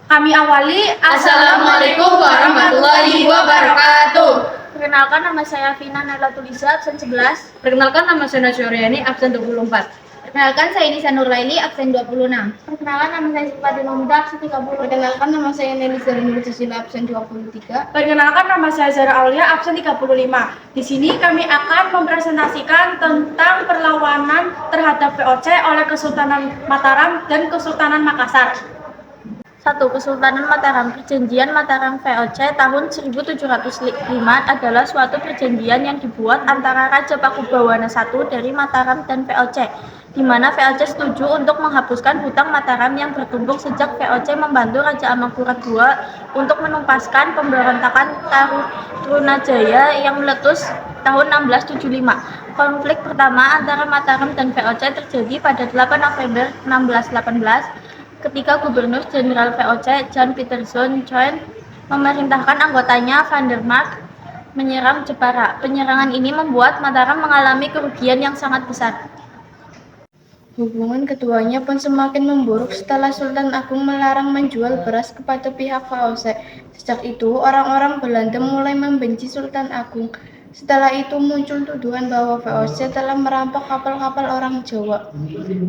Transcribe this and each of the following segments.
Kami awali. Assalamualaikum warahmatullahi wabarakatuh. Perkenalkan, nama saya Vina Naila Tulisa, absen 11. Perkenalkan, nama saya Nasyuriani, absen 24. Perkenalkan, saya Nisa Nurlaili, absen 26. Perkenalkan, nama saya Sifati Nomda, absen 30. Perkenalkan, nama saya Nelly Zarinur Cecila, absen 23. Perkenalkan, nama saya Zara Aulia, absen 35. Di sini kami akan mempresentasikan tentang perlawanan terhadap VOC oleh Kesultanan Mataram dan Kesultanan Makassar. 1. Kesultanan Mataram. Perjanjian Mataram VOC tahun 1705 adalah suatu perjanjian yang dibuat antara Raja Pakubawana I dari Mataram dan VOC, di mana VOC setuju untuk menghapuskan hutang Mataram yang bertumpuk sejak VOC membantu Raja Amangkurat II untuk menumpaskan pemberontakan Tarunajaya yang meletus tahun 1675. Konflik pertama antara Mataram dan VOC terjadi pada 8 November 1618 ketika Gubernur Jenderal VOC Jan Pieterszoon Coen memerintahkan anggotanya Van der Mark menyerang Jepara. Penyerangan ini membuat Mataram mengalami kerugian yang sangat besar. Hubungan keduanya pun semakin memburuk setelah Sultan Agung melarang menjual beras kepada pihak VOC. Sejak itu, orang-orang Belanda mulai membenci Sultan Agung. Setelah itu muncul tuduhan bahwa VOC telah merampok kapal-kapal orang Jawa.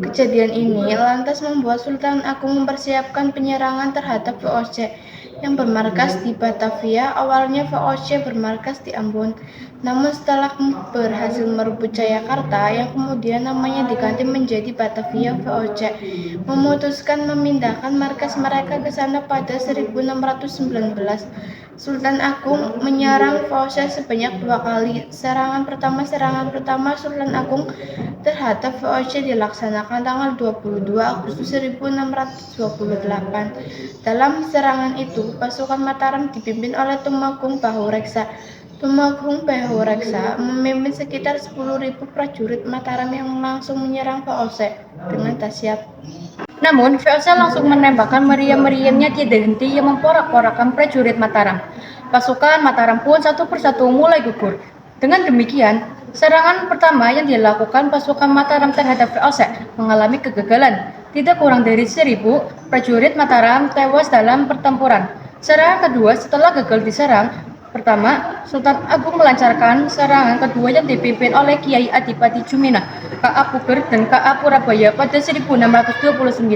Kejadian ini lantas membuat Sultan Agung mempersiapkan penyerangan terhadap VOC yang bermarkas di Batavia. Awalnya VOC bermarkas di Ambon, namun setelah berhasil merebut Jayakarta yang kemudian namanya diganti menjadi Batavia, VOC memutuskan memindahkan markas mereka ke sana pada 1619. Sultan Agung menyerang VOC sebanyak 2 kali. Serangan pertama Sultan Agung terhadap VOC dilaksanakan tanggal 22 Agustus 1628. Dalam serangan itu, pasukan Mataram dipimpin oleh Tumenggung Bahureksa. Tumenggung Bahureksa memimpin sekitar 10.000 prajurit Mataram yang langsung menyerang VOC dengan dahsyat. Namun, VOC langsung menembakkan meriam-meriamnya tiada henti yang memporak-porandakan prajurit Mataram. Pasukan Mataram pun satu persatu mulai gugur. Dengan demikian, serangan pertama yang dilakukan pasukan Mataram terhadap VOC mengalami kegagalan. Tidak kurang dari 1.000 prajurit Mataram tewas dalam pertempuran. Serangan kedua setelah gagal diserang pertama, Sultan Agung melancarkan serangan kedua yang dipimpin oleh Kiai Adipati Jumina, K.A. Puger dan K.A. Purabaya pada 1629.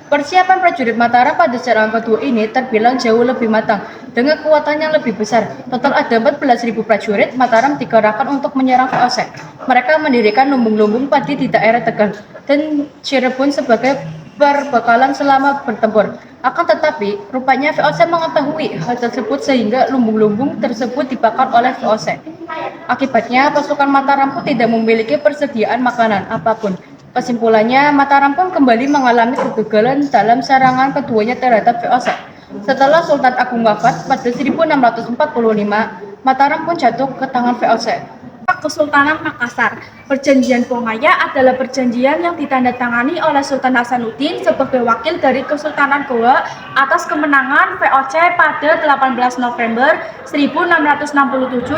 Persiapan prajurit Mataram pada serangan kedua ini terbilang jauh lebih matang, dengan kekuatan yang lebih besar. Total ada 14.000 prajurit Mataram dikerahkan untuk menyerang VOC. Mereka mendirikan lumbung-lumbung padi di daerah Tegal dan Cirebon sebagai perbekalan selama bertempur. Akan tetapi, rupanya VOC mengetahui hal tersebut sehingga lumbung-lumbung tersebut dibakar oleh VOC. Akibatnya, pasukan Mataram pun tidak memiliki persediaan makanan apapun. Kesimpulannya, Mataram pun kembali mengalami kegagalan dalam serangan keduanya terhadap VOC. Setelah Sultan Agung wafat pada 1645, Mataram pun jatuh ke tangan VOC. Kesultanan Makassar. Perjanjian Pongaya adalah perjanjian yang ditandatangani oleh Sultan Hasanuddin sebagai wakil dari Kesultanan Goa atas kemenangan VOC pada 18 November 1667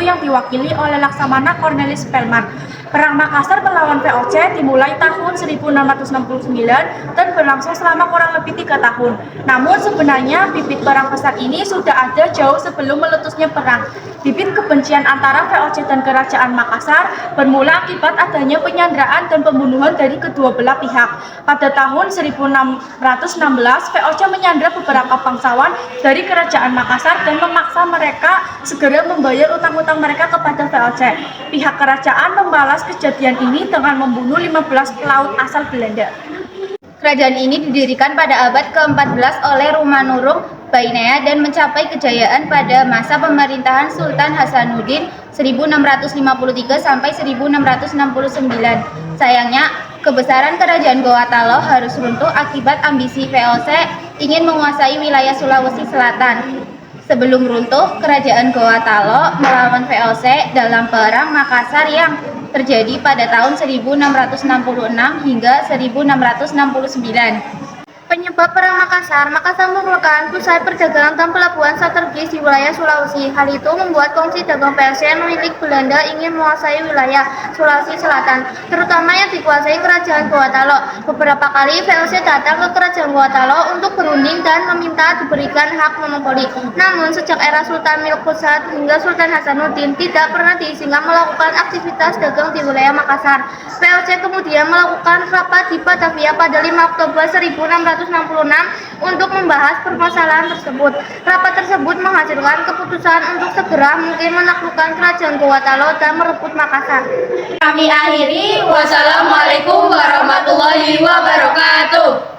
yang diwakili oleh Laksamana Cornelis Spelman. Perang Makassar melawan VOC dimulai tahun 1669 dan berlangsung selama kurang lebih 3 tahun. Namun sebenarnya bibit perang besar ini sudah ada jauh sebelum meletusnya perang. Bibit kebencian antara VOC dan Kerajaan Makassar bermula akibat adanya penyanderaan dan pembunuhan dari kedua belah pihak. Pada tahun 1616, VOC menyandera beberapa bangsawan dari Kerajaan Makassar dan memaksa mereka segera membayar utang-utang mereka kepada VOC. Pihak kerajaan membalas kejadian ini dengan membunuh 15 pelaut asal Belanda. Kerajaan ini didirikan pada abad ke-14 oleh Rumanurung Bainea dan mencapai kejayaan pada masa pemerintahan Sultan Hasanuddin 1653 sampai 1669. Sayangnya, kebesaran Kerajaan Goa Talo harus runtuh akibat ambisi VOC ingin menguasai wilayah Sulawesi Selatan. Sebelum runtuh, Kerajaan Goa Talo melawan VOC dalam Perang Makassar yang terjadi pada tahun 1666 hingga 1669. Penyebab Perang Makassar. Makassar merupakan pusat perdagangan dan pelabuhan strategis di wilayah Sulawesi. Hal itu membuat kongsi dagang VOC milik Belanda ingin menguasai wilayah Sulawesi Selatan, terutama yang dikuasai Kerajaan Gorontalo. Beberapa kali VOC datang ke Kerajaan Gorontalo untuk berunding dan meminta diberikan hak monopoli. Namun sejak era Sultan Milkosat hingga Sultan Hasanuddin tidak pernah diizinkan melakukan aktivitas dagang di wilayah Makassar. VOC kemudian melakukan rapat di Batavia pada 5 Oktober 1666 untuk membahas permasalahan tersebut. Rapat tersebut menghasilkan keputusan untuk segera mungkin menaklukkan Kerajaan Gorontalo dan merebut Makassar. Kami akhiri, wassalamualaikum warahmatullahi wabarakatuh.